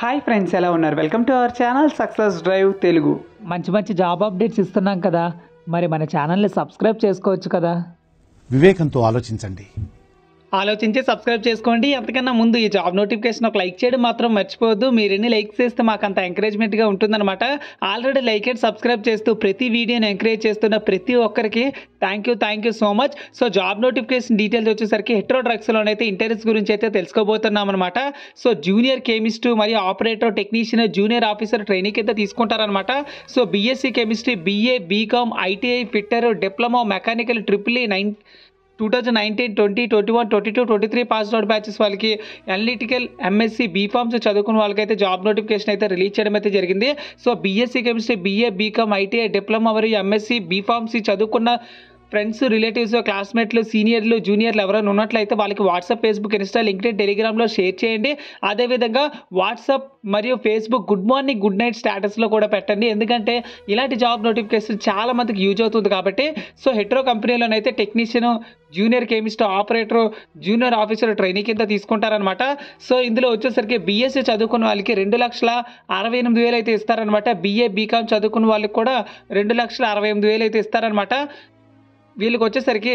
Hi friends, ఎలా ఉన్నారు? Welcome to our channel success drive Telugu. మంచి జాబ్ అప్డేట్స్ ఇస్తున్నాం కదా, మరి మన ఛానల్ని సబ్స్క్రైబ్ చేసుకోవచ్చు కదా. వివేకంతో ఆలోచించండి. ఆలోచించి సబ్స్క్రైబ్ చేసుకోండి. అంతకన్నా ముందు ఈ జాబ్ నోటిఫికేషన్ ఒక లైక్ చేయడం మాత్రం మర్చిపోవద్దు. మీరు ఎన్ని లైక్స్ చేస్తే మాకు అంత ఎంకరేజ్మెంట్గా ఉంటుందన్నమాట. ఆల్రెడీ లైక్ అండ్ సబ్స్క్రైబ్ చేస్తూ ప్రతి వీడియోని ఎంకరేజ్ చేస్తున్న ప్రతి ఒక్కరికి thank you so much. So job notification details వచ్చేసరికి హెట్రో డ్రగ్స్లోనైతే ఇంటర్వ్యూస్ గురించి అయితే తెలుసుకోబోతున్నాం అనమాట. సో జూనియర్ కెమిస్ట్ మరియు operator, technician, junior officer training అయితే తీసుకుంటారనమాట. So BSc chemistry, BA, BCom, ITI, fitter, diploma, mechanical, triple E 2019, 20, 21, 22, 23 passed out batches వాళ్ళకి, అనలిటికల్, ఎంఎస్సీ, బీఫామ్స్ చదువుకున్న వాళ్ళకైతే జాబ్ నోటిఫికేషన్ అయితే రిలీజ్ చేయడం అయితే జరిగింది. So BSc chemistry, BA, BCom, ITI, diploma మరియు ఎంఎస్సీ, బీఫామ్స్ చదువుకున్న ఫ్రెండ్స్, రిలేటివ్స్, క్లాస్మేట్లు, సీనియర్లు, జూనియర్లు ఎవరైనా ఉన్నట్లయితే వాళ్ళకి వాట్సాప్, ఫేస్బుక్, ఇన్స్టా, లింక్డ్ఇన్, టెలిగ్రామ్లో షేర్ చేయండి. అదేవిధంగా వాట్సాప్ మరియు Facebook good morning, good night స్టేటస్లో కూడా పెట్టండి. ఎందుకంటే ఇలాంటి జాబ్ నోటిఫికేషన్ చాలా మందికి యూజ్ అవుతుంది కాబట్టి. సో హెట్రో కంపెనీలోనైతే technician, junior chemist, operator, junior officer training కింద తీసుకుంటారనమాట. సో ఇందులో వచ్చేసరికి బీఎస్సీ చదువుకున్న వాళ్ళకి 2,68,000 అయితే ఇస్తారనమాట. బీఏ, బీకామ్ చదువుకున్న వాళ్ళకి కూడా 2,68,000 అయితే ఇస్తారనమాట. వీళ్ళకి వచ్చేసరికి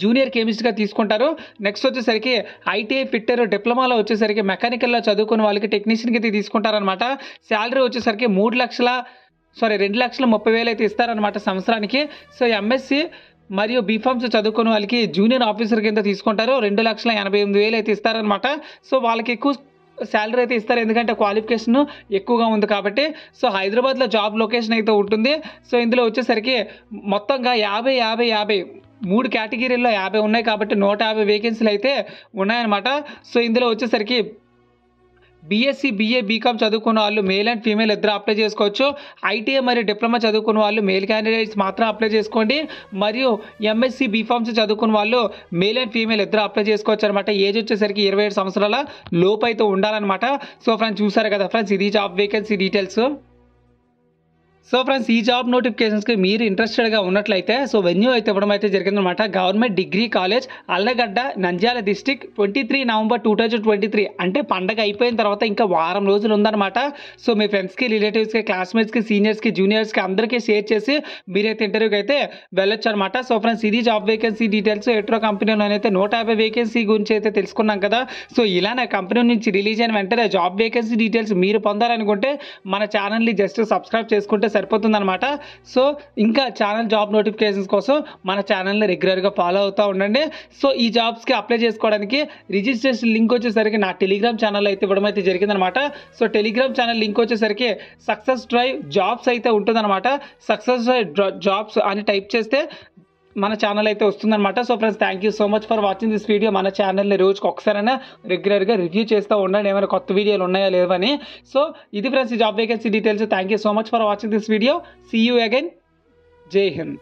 జూనియర్ కెమిస్ట్గా తీసుకుంటారు. నెక్స్ట్ వచ్చేసరికి ఐటీఐ, ఫిట్టర్, డిప్లొమాలో వచ్చేసరికి మెకానికల్లో చదువుకున్న వాళ్ళకి టెక్నీషియన్కి అయితే తీసుకుంటారనమాట. శాలరీ వచ్చేసరికి 2,30,000 అయితే ఇస్తారనమాట సంవత్సరానికి. సో ఎంఎస్సీ మరియు బీఫామ్స్ చదువుకున్న వాళ్ళకి జూనియర్ ఆఫీసర్ కింద తీసుకుంటారు. 2,88,000 అయితే ఇస్తారనమాట. సో వాళ్ళకి ఎక్కువ శాలరీ అయితే ఇస్తారు, ఎందుకంటే క్వాలిఫికేషన్ ఎక్కువగా ఉంది కాబట్టి. సో హైదరాబాద్లో జాబ్ లొకేషన్ అయితే ఉంటుంది. సో ఇందులో వచ్చేసరికి మొత్తంగా 50 3 కేటగిరీల్లో 50 ఉన్నాయి కాబట్టి 150 వేకెన్సీలు అయితే ఉన్నాయన్నమాట. సో ఇందులో వచ్చేసరికి బీఎస్సీ, బీఏ, బీకామ్ చదువుకున్న వాళ్ళు మేల్ అండ్ ఫీమేల్ ఇద్దరు అప్లై చేసుకోవచ్చు. ఐటీఐ మరియు డిప్లొమా చదువుకున్న వాళ్ళు మేల్ క్యాండిడేట్స్ మాత్రం అప్లై చేసుకోండి. మరియు ఎంఎస్సీ, బీఫామ్స్ చదువుకున్న వాళ్ళు మేల్ అండ్ ఫీమేల్ ఇద్దరు అప్లై చేసుకోవచ్చు అనమాట. ఏజ్ వచ్చేసరికి 27 సంవత్సరాల లోపు అయితే ఉండాలన్నమాట. సో ఫ్రెండ్స్ చూసారు కదా ఫ్రెండ్స్, ఇది job vacancy details. So friends, ఈ జాబ్ నోటిఫికేషన్స్కి మీరు ఇంట్రెస్టెడ్గా ఉన్నట్లయితే సో వెన్యూ అయితే ఇవ్వడం అయితే జరిగిందనమాట. Government degree college, Allagadda, Nandyal district, 23 November 2023. అంటే పండగ అయిపోయిన తర్వాత ఇంకా వారం రోజులు ఉందన్నమాట. సో మీ ఫ్రెండ్స్కి, రిలేటివ్స్కి, క్లాస్మేట్స్కి, సీనియర్స్కి, జూనియర్స్కి అందరికీ షేర్ చేసి మీరైతే ఇంటర్వ్యూకి అయితే వెళ్ళొచ్చు అనమాట. సో ఫ్రెండ్స్, ఇది జాబ్ వేకెన్సీ డీటెయిల్స్. హెట్రో కంపెనీలోనైతే 150 వేకెన్సీ గురించి అయితే తెలుసుకున్నాం కదా. సో ఇలా నా కంపెనీ నుంచి రిలీజ్ అయిన వెంటనే జాబ్ వేకెన్సీ డీటెయిల్స్ మీరు పొందాలనుకుంటే మన ఛానల్ని జస్ట్ సబ్స్క్రైబ్ చేసుకుంటే సరిపోతుందన్నమాట. సో ఇంకా ఛానల్ జాబ్ నోటిఫికేషన్స్ కోసం మన ఛానల్ని రెగ్యులర్గా ఫాలో అవుతూ ఉండండి. సో ఈ జాబ్స్కి అప్లై చేసుకోవడానికి రిజిస్ట్రేషన్ లింక్ వచ్చేసరికి నా టెలిగ్రామ్ ఛానల్ అయితే ఇవ్వడం అయితే జరిగిందనమాట. సో టెలిగ్రామ్ ఛానల్ లింక్ వచ్చేసరికి సక్సెస్ డ్రైవ్ జాబ్స్ అయితే ఉంటుందన్నమాట. సక్సెస్ డ్రైవ్ జాబ్స్ అని టైప్ చేస్తే మన ఛానల్ అయితే వస్తుందన్నమాట. So friends, thank you so much for watching this video. మన ఛానల్ని రోజుకి ఒకసారైనా రెగ్యులర్గా రివ్యూ చేస్తూ ఉండండి, ఏమైనా కొత్త వీడియోలు ఉన్నాయా లేవని. సో ఇది ఫ్రెండ్స్, ఈ job vacancy details. Thank you so much for watching this video. See you again. జై హింద్.